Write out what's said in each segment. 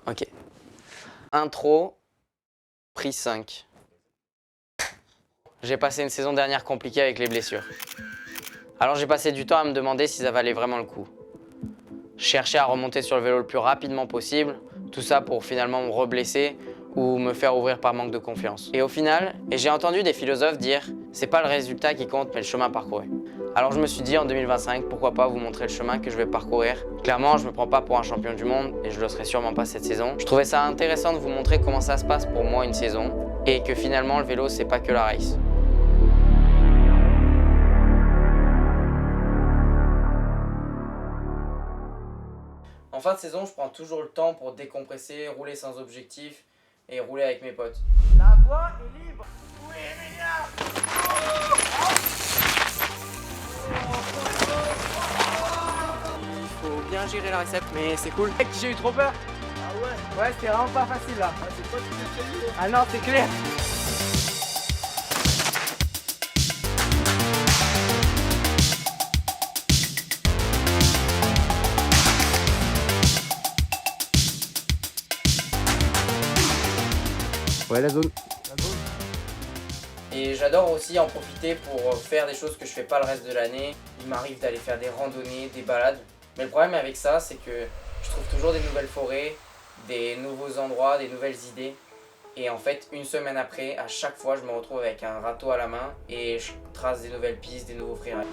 Ok. Intro, prise 5. J'ai passé une saison dernière compliquée avec les blessures. Alors j'ai passé du temps à me demander si ça valait vraiment le coup. Je cherchais à remonter sur le vélo le plus rapidement possible, tout ça pour finalement me reblesser ou me faire ouvrir par manque de confiance. Et au final, j'ai entendu des philosophes dire « c'est pas le résultat qui compte, mais le chemin parcouru ». Alors je me suis dit en 2025, pourquoi pas vous montrer le chemin que je vais parcourir. Clairement, je me prends pas pour un champion du monde et je le serai sûrement pas cette saison. Je trouvais ça intéressant de vous montrer comment ça se passe pour moi une saison et que finalement le vélo c'est pas que la race. En fin de saison, je prends toujours le temps pour décompresser, rouler sans objectif et rouler avec mes potes. La voie est libre. Oui, les gars. Il faut bien gérer la récepte, mais c'est cool. Mec, j'ai eu trop peur. Ah ouais? Ouais, c'était vraiment pas facile là. Ah, c'est pas tout escalier. Ah non, c'est clair. Ouais, la zone. Et j'adore aussi en profiter pour faire des choses que je fais pas le reste de l'année. Il m'arrive d'aller faire des randonnées, des balades. Mais le problème avec ça, c'est que je trouve toujours des nouvelles forêts, des nouveaux endroits, des nouvelles idées. Et en fait, une semaine après, à chaque fois, je me retrouve avec un râteau à la main et je trace des nouvelles pistes, des nouveaux freerails.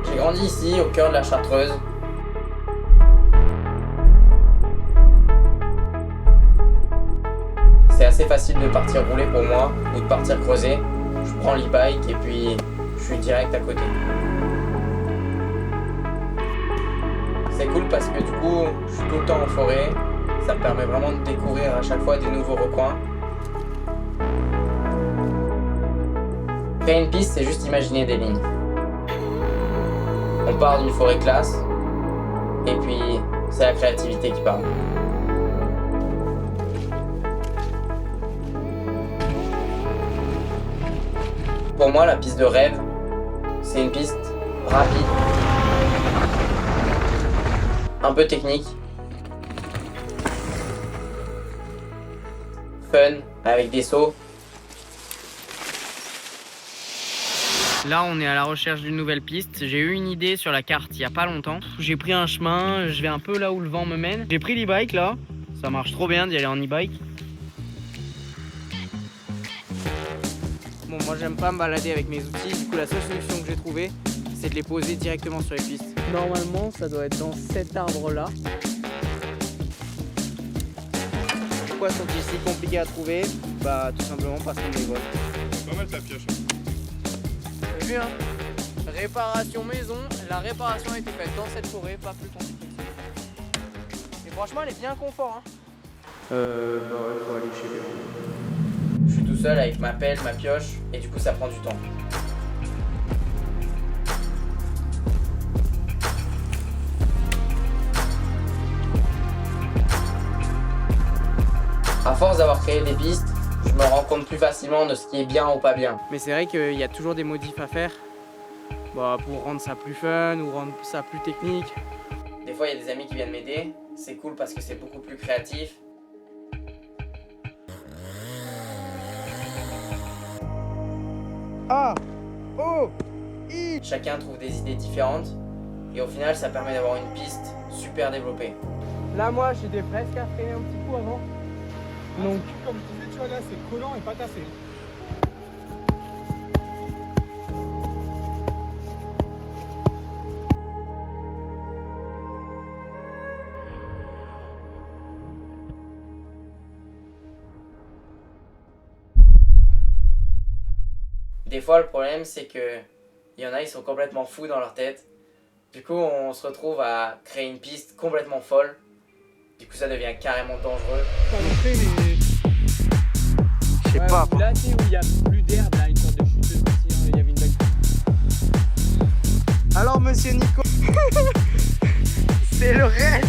J'ai grandi ici, au cœur de la Chartreuse. C'est assez facile de partir rouler pour moi ou de partir creuser. Je prends l'e-bike et puis je suis direct à côté. C'est cool parce que du coup, je suis tout le temps en forêt. Ça me permet vraiment de découvrir à chaque fois des nouveaux recoins. Créer une piste, c'est juste imaginer des lignes. On part d'une forêt classe, et puis c'est la créativité qui parle. Pour moi, la piste de rêve, c'est une piste rapide, un peu technique, fun, avec des sauts. Là, on est à la recherche d'une nouvelle piste. J'ai eu une idée sur la carte il y a pas longtemps. J'ai pris un chemin, je vais un peu là où le vent me mène. J'ai pris l'e-bike là. Ça marche trop bien d'y aller en e-bike. Bon, moi j'aime pas me balader avec mes outils. Du coup, la seule solution que j'ai trouvée, c'est de les poser directement sur les pistes. Normalement, ça doit être dans cet arbre là. Pourquoi sont-ils si compliqués à trouver? Bah, tout simplement parce qu'on les vole. C'est pas mal ta pioche. T'as vu, hein? Réparation maison, la réparation a été faite dans cette forêt, pas plus loin. Et franchement, elle est bien confort, hein? Bah ouais, faut aller chez les. Je suis tout seul avec ma pelle, ma pioche, et du coup, ça prend du temps. À force d'avoir créé des pistes, je me rends compte plus facilement de ce qui est bien ou pas bien. Mais c'est vrai qu'il y a toujours des modifs à faire pour rendre ça plus fun ou rendre ça plus technique. Des fois, il y a des amis qui viennent m'aider. C'est cool parce que c'est beaucoup plus créatif. A, O, I. Chacun trouve des idées différentes. Et au final, ça permet d'avoir une piste super développée. Là, moi, j'ai des fresques à freiner un petit coup avant. Donc, Comme tu disais, tu vois là, c'est collant et pas tassé. Des fois, le problème, c'est que il y en a, ils sont complètement fous dans leur tête. Du coup, on se retrouve à créer une piste complètement folle. Du coup, ça devient carrément dangereux. pas montrer, mais. Je sais pas. Là, tu sais, où il y a plus d'herbe, là, une sorte de chute, il y avait une belle. monsieur Nico. C'est le raid.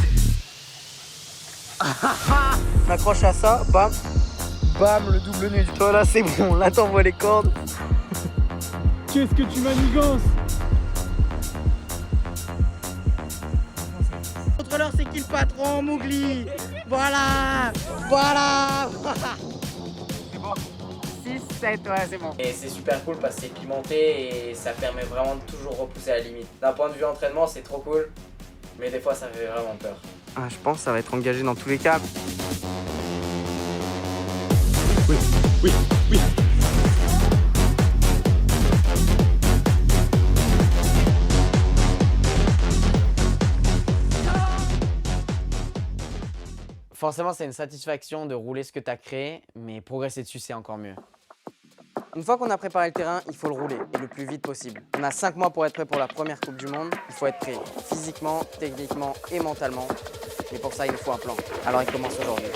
On accroche à ça, bam, bam, le double nœud. Voilà, c'est bon, là t'envoies les cordes. Qu'est-ce que tu manigances? Le contrôleur, c'est qui le patron, Mowgli? Voilà, voilà. C'est bon. 6, 7, ouais, c'est bon. Et c'est super cool parce que c'est pimenté et ça permet vraiment de toujours repousser à la limite. D'un point de vue entraînement, c'est trop cool, mais des fois ça fait vraiment peur. Ah, je pense que ça va être engagé dans tous les cas. Oui, oui, oui. Forcément, c'est une satisfaction de rouler ce que tu as créé, mais progresser dessus, c'est encore mieux. Une fois qu'on a préparé le terrain, il faut le rouler, et le plus vite possible. On a 5 mois pour être prêt pour la première Coupe du Monde. Il faut être prêt physiquement, techniquement et mentalement. Mais pour ça, il nous faut un plan. Alors il commence aujourd'hui.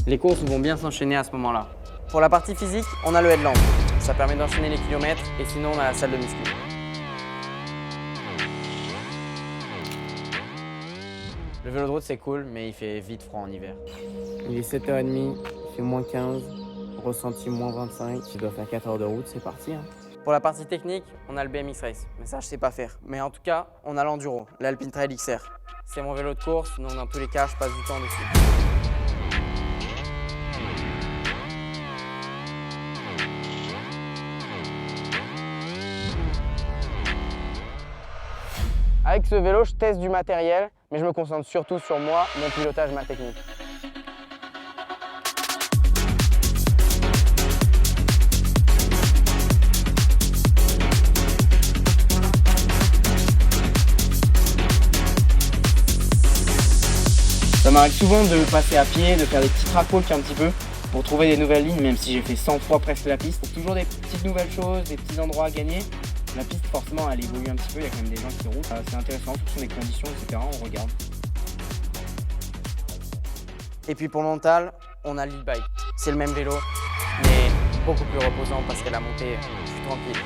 Les courses vont bien s'enchaîner à ce moment-là. Pour la partie physique, on a le headland. Ça permet d'enchaîner les kilomètres et sinon on a la salle de muscu. Le vélo de route, c'est cool, mais il fait vite froid en hiver. Il est 7h30, il fait moins 15, ressenti moins 25. Tu dois faire 4 heures de route, c'est parti. Hein. Pour la partie technique, on a le BMX Race, mais ça je sais pas faire. Mais en tout cas, on a l'Enduro, l'Alpine Trail XR. C'est mon vélo de course, donc dans tous les cas, je passe du temps dessus. Avec ce vélo, je teste du matériel, mais je me concentre surtout sur moi, mon pilotage, ma technique. Ça m'arrive souvent de passer à pied, de faire des petits tracks un petit peu pour trouver des nouvelles lignes, même si j'ai fait 100 fois presque la piste. C'est toujours des petites nouvelles choses, des petits endroits à gagner. La piste, forcément, elle évolue un petit peu, il y a quand même des gens qui roulent. C'est intéressant, en fonction des conditions, etc. On regarde. Et puis pour le mental, on a l'e-bike. C'est le même vélo, mais beaucoup plus reposant parce qu'à la montée, je suis tranquille.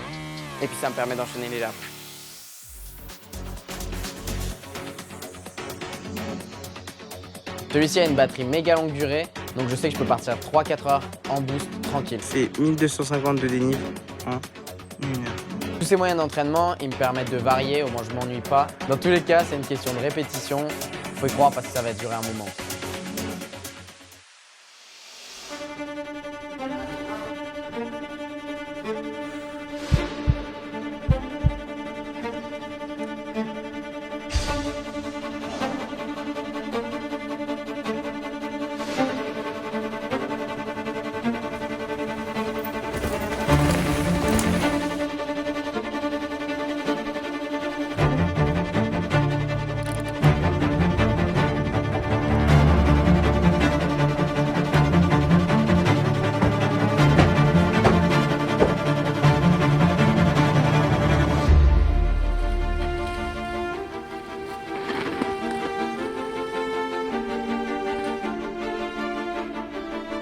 Et puis ça me permet d'enchaîner les laps. Celui-ci a une batterie méga longue durée, donc je sais que je peux partir 3-4 heures en boost tranquille. C'est 1250 de dénive en 1 heure. Tous ces moyens d'entraînement, ils me permettent de varier, au moins je m'ennuie pas. Dans tous les cas, c'est une question de répétition. Faut y croire parce que ça va durer un moment.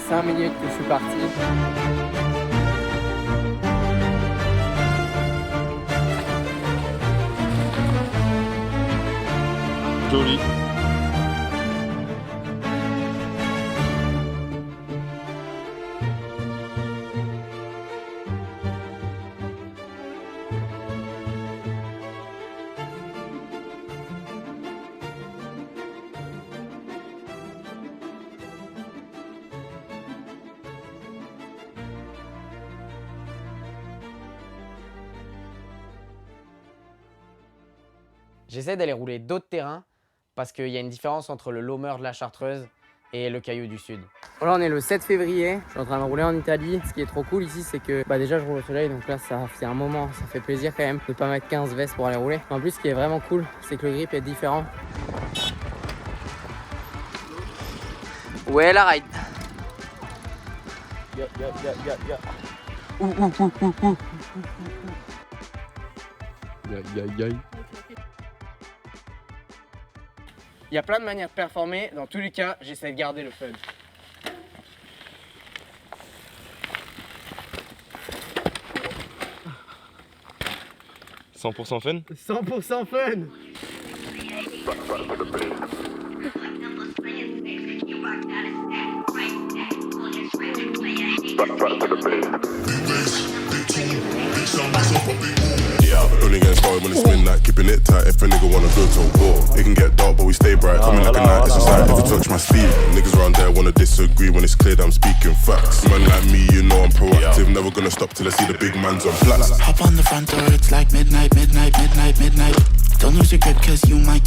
C'est 5 minutes que je suis parti. Joli. J'essaie d'aller rouler d'autres terrains parce qu'il y a une différence entre le loamer de la Chartreuse et le Caillou du Sud. Voilà, on est le 7 février, je suis en train de rouler en Italie. Ce qui est trop cool ici, c'est que déjà je roule au soleil, donc là ça fait un moment, ça fait plaisir quand même de pas mettre 15 vestes pour aller rouler. En plus, ce qui est vraiment cool, c'est que le grip est différent. Ouais, la ride. Il y a plein de manières de performer. Dans tous les cas, j'essaie de garder le fun. 100% fun. 100% fun. Only getting started when it's midnight, keeping it tight if a nigga wanna go to war. It can get dark but we stay bright, coming like a night, it's a sight if you touch my sleeve. Niggas around there wanna disagree when it's clear that I'm speaking facts. Man like me, you know I'm proactive, never gonna stop till I see the big man's on flats. Hop on the front door, it's like midnight, midnight, midnight, midnight. Don't lose your grip cause you might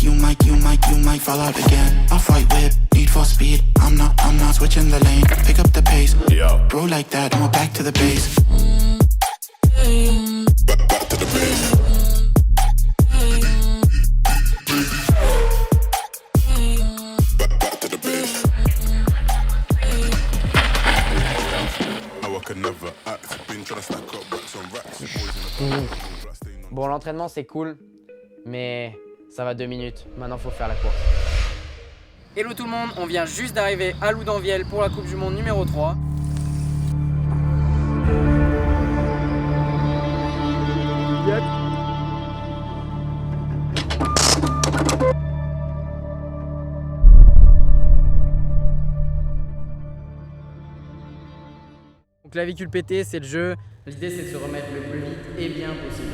fall out again. Off-white whip, need for speed, I'm not switching the lane. Pick up the pace, bro like that, and we're back to the base. Back to the base. Back to the base. How I could never act, been trying to stack up racks on racks. Bon, l'entraînement c'est cool, mais ça va 2 minutes. Maintenant faut faire la course. Hello tout le monde, on vient juste d'arriver à Loudanvielle pour la Coupe du Monde numéro 3. Donc clavicule pétée, c'est le jeu. L'idée c'est de se remettre le plus vite et bien possible.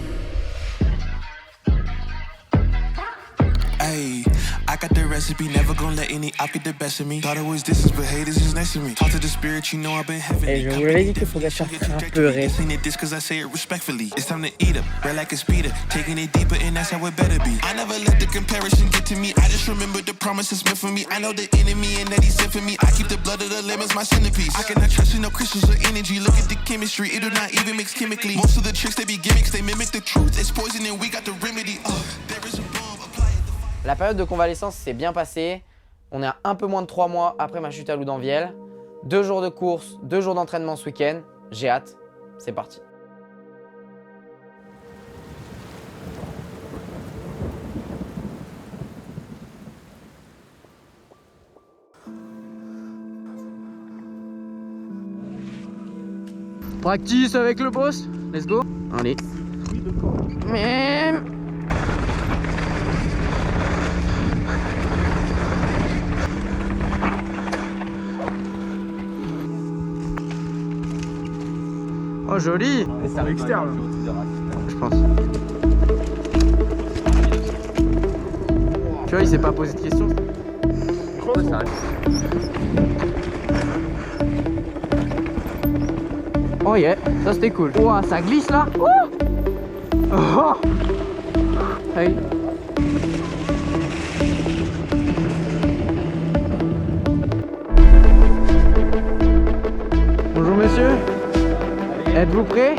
Ayy, I got the recipe, never gonna let any op get the best of me. Thought it was distance, but haters is next to me. Talk to the spirit, you know I've been heavenly. Et je vous l'ai dit qu'il faudrait faire pleurer. This cause I say it respectfully. It's time to eat up, red like a speeder. Taking it deeper and that's how it better be. I never let the comparison get to me. I just remember the promises meant for me. I know the enemy and that he's sent for me. I keep the blood of the lemons, my centerpiece. I cannot trust in no crystals or energy. Look at the chemistry, it do not even mix chemically. Most of the tricks they be gimmicks, they mimic the truth. It's poison and we got the remedy. There is a bomb, apply it. La période de convalescence s'est bien passée. On est à un peu moins de 3 mois après ma chute à Loudanvielle. 2 jours de course, 2 jours d'entraînement ce week-end. J'ai hâte. C'est parti. Practice avec le boss. Let's go. Allez. Même. Oh joli. C'est à l'externe. Je pense. Tu vois, il s'est pas posé de questions. Oh yeah, ça c'était cool. Oh, ça glisse là. Oh, oh. Hey. Bonjour monsieur. Êtes-vous prêts?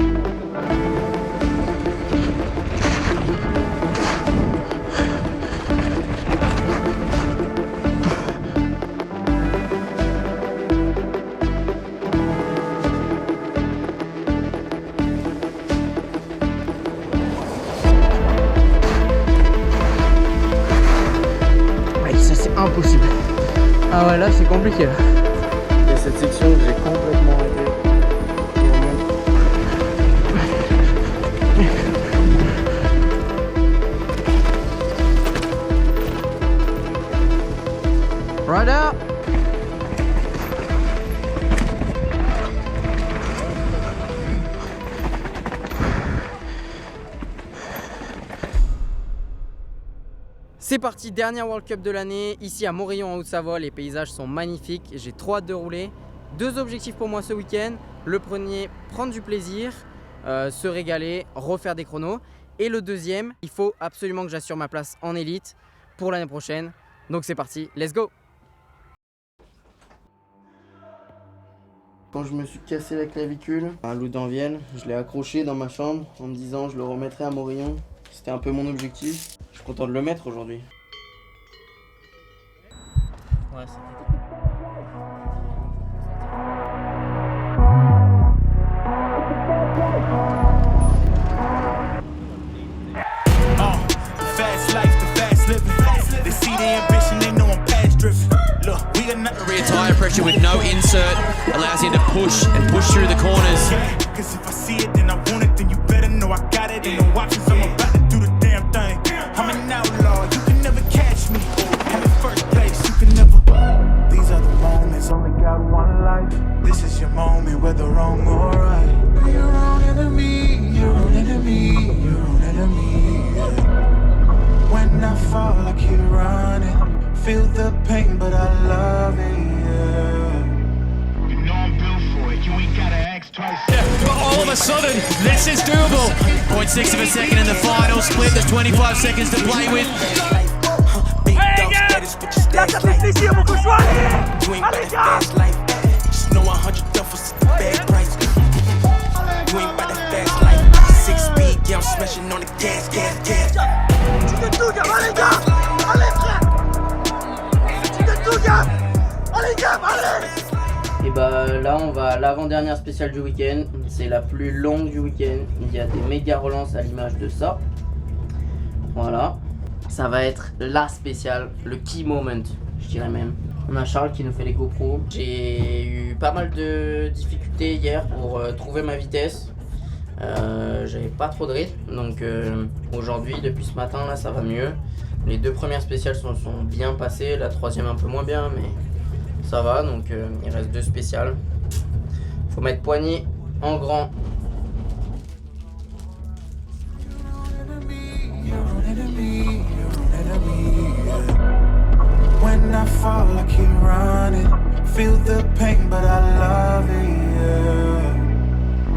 Aïe, ça c'est impossible. Ah ouais, là c'est compliqué là. Il y a cette section que j'ai complètement raté. Right out. C'est parti, dernière World Cup de l'année, ici à Morillon en Haute-Savoie, les paysages sont magnifiques, j'ai trop hâte de rouler. 2 objectifs pour moi ce week-end, le premier, prendre du plaisir, se régaler, refaire des chronos. Et le deuxième, il faut absolument que j'assure ma place en élite pour l'année prochaine. Donc c'est parti, let's go! Quand je me suis cassé la clavicule à Loudanvielle, je l'ai accroché dans ma chambre en me disant je le remettrai à Morillon. C'était un peu mon objectif. Je suis content de le mettre aujourd'hui. Ouais, Fast life, the fast living. They see the ambition, they know I'm past driven. Look, we got nothing. Rear tyre pressure with no insert allows him to push through the corners. Cause if I see it, then I want it, then you better know I got it. Ain't no options, I'm about to do a sudden, this is doable. 0.6 of a second in the final split. There's 25 seconds to play with. Big dogs, that is what your stats like. You ain't by that fast life. Just know 100 duffels is the bag price. You ain't by that fast life. 6 speed, yeah, I'm smashing on the gas, gas, gas. Tu te tout gamme, allez gars, allez frère. Tu te tout gamme, allez gamme, allez. Et bah là on va à l'avant-dernière spéciale du week-end. C'est la plus longue du week-end. Il y a des méga relances à l'image de ça. Voilà. Ça va être la spéciale, le key moment, je dirais même. On a Charles qui nous fait les GoPro. J'ai eu pas mal de difficultés hier pour trouver ma vitesse. J'avais pas trop de rythme, donc aujourd'hui, depuis ce matin, là, ça va mieux. Les 2 premières spéciales sont bien passées, la 3e un peu moins bien, mais ça va. Donc il reste 2 spéciales. Faut mettre poignée en grand. When I fall, I keep running. Feel the pain, but I love it. Yeah.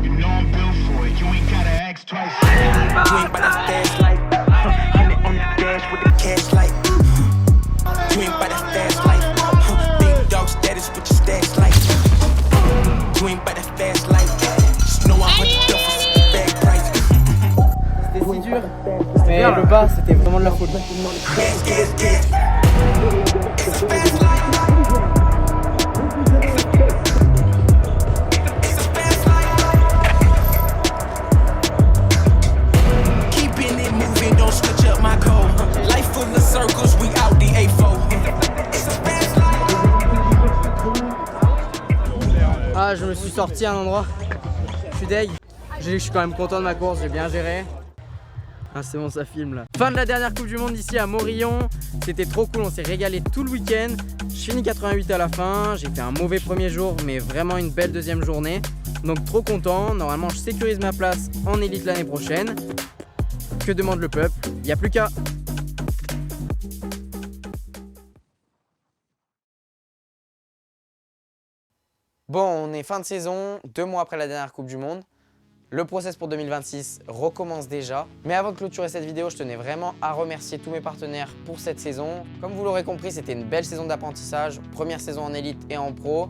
You know I'm built for it. You ain't gotta ask twice. You ain't by that fast life. 100 on the dash with the cash light. You ain't by that fast life. Big dog status with your stats like. You ain't by that fast life. Just know 100 duffels is the bag price. C'était si dur. Mais le bas, c'était vraiment de la faute. Gas, gas, gas. Keeping it moving, don't switch up my code. Life full of circles, we out the A4. Ah, je me suis sorti à un endroit. Je suis deg. Je suis quand même content de ma course, j'ai bien géré. Ah, c'est bon, ça filme là. Fin de la dernière Coupe du Monde ici à Morillon. C'était trop cool, on s'est régalé tout le week-end. Je finis 88 à la fin. J'ai fait un mauvais premier jour, mais vraiment une belle deuxième journée. Donc trop content. Normalement, je sécurise ma place en élite l'année prochaine. Que demande le peuple? Il n'y a plus qu'à. Bon, on est fin de saison, 2 mois après la dernière Coupe du Monde. Le process pour 2026 recommence déjà. Mais avant de clôturer cette vidéo, je tenais vraiment à remercier tous mes partenaires pour cette saison. Comme vous l'aurez compris, c'était une belle saison d'apprentissage. Première saison en élite et en pro.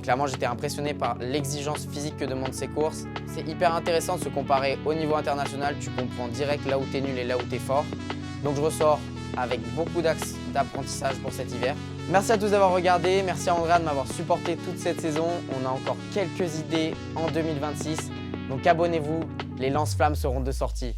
Clairement, j'étais impressionné par l'exigence physique que demandent ces courses. C'est hyper intéressant de se comparer au niveau international. Tu comprends direct là où t'es nul et là où t'es fort. Donc je ressors avec beaucoup d'axes d'apprentissage pour cet hiver. Merci à tous d'avoir regardé. Merci à Andrea de m'avoir supporté toute cette saison. On a encore quelques idées en 2026. Donc abonnez-vous, les lance-flammes seront de sortie.